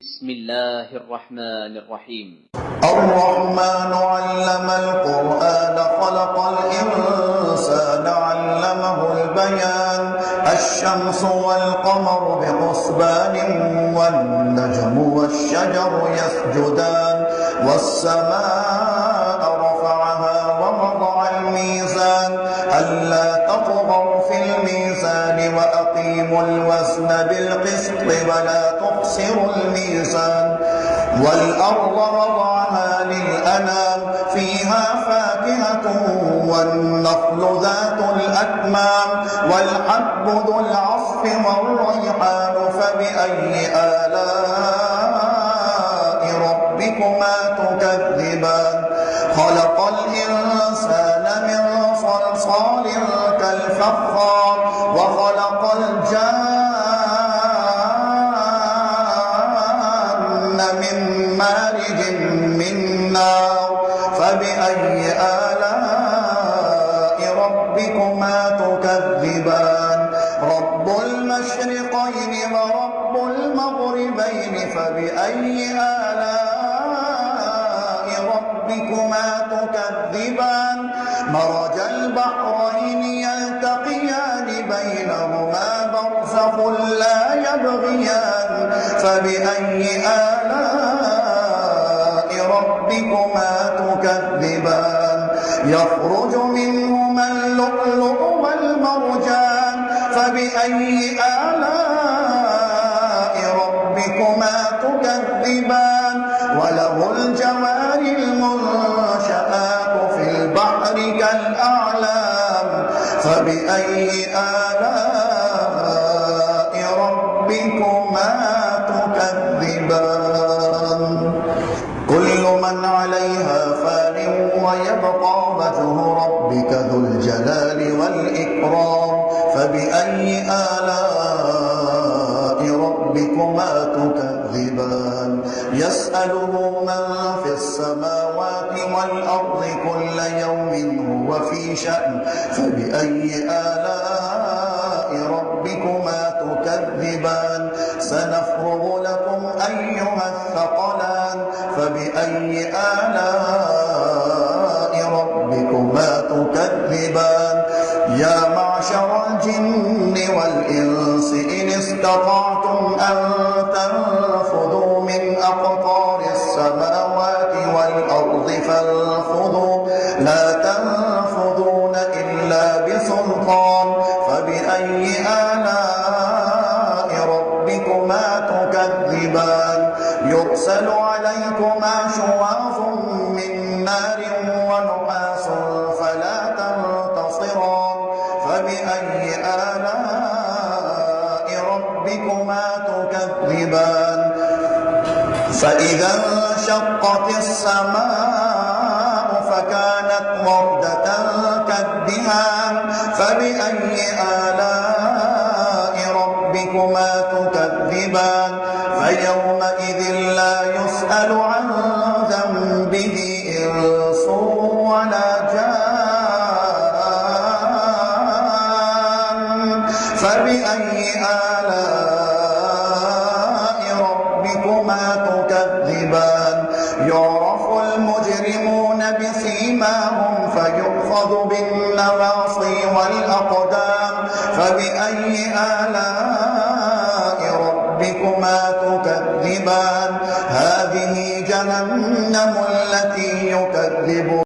بسم الله الرحمن الرحيم. الرحمن علم القرآن خلق الإنسان علمه البيان الشمس والقمر بحسبان والنجم والشجر يسجدان والسماء رفعها ووضع الميزان ألا تطغوا في الميزان وأقيموا الوزن بالقسط ولا تخسروا الميزان والأرض وضعها للأنام فيها فاكهة والنخل ذات الأكمام والحب ذو العصف والريحان فبأي آلاء ربكما تكذبان خلق الإنسان من صلصال كالفخار وخلق الجان من مارج من نار فبأي آلاء ربكما تكذبان رب المشرقين ورب المغربين فبأي آلاء ربكما تكذبان مرج البحرين يلتقيان بينهما برزخ لا يبغيان فبأي آلاء ربكما تكذبان يخرج منهما اللؤلؤ والمرجان فبأي آلاء ربكما تكذبان وله الجوار المنشآت في البحر كالأعلام فبأي آلاء ربكما تكذبان كل من عليها فان ويبقى وجه ربك ذو الجلال والإكرام فبأي آلاء ربكما تكذبان يسأله من في السماوات والأرض كل يوم هو في شأن فبأي آلاء ربكما تكذبان سنفرغ لكم أيها الثقلان فبأي آلاء ربكما تكذبان يا معشر الجن والإنس إن استطعتم أن تنفذوا من أقطار السماوات والأرض فانفذوا لا تنفذون إلا بسلطان فبأي آلاء ربكما تكذبان يرسل عليكما شواظ من نار ونحاس فلا تنتصران فبأي آلاء ربكما تكذبان فإذا انشقت السماء فكانت وردة كالدهان فبأي آلاء ربكما تكذبان فيومئذ لا يسأل عن ذنبه إنس ولا جان فبأي آلاء ربكما تكذبان يعرف المجرمون بسيماهم فيؤخذ بالنواصي والأقدام فبأي آلاء ربكما تكذبان هذه جهنم التي يكذب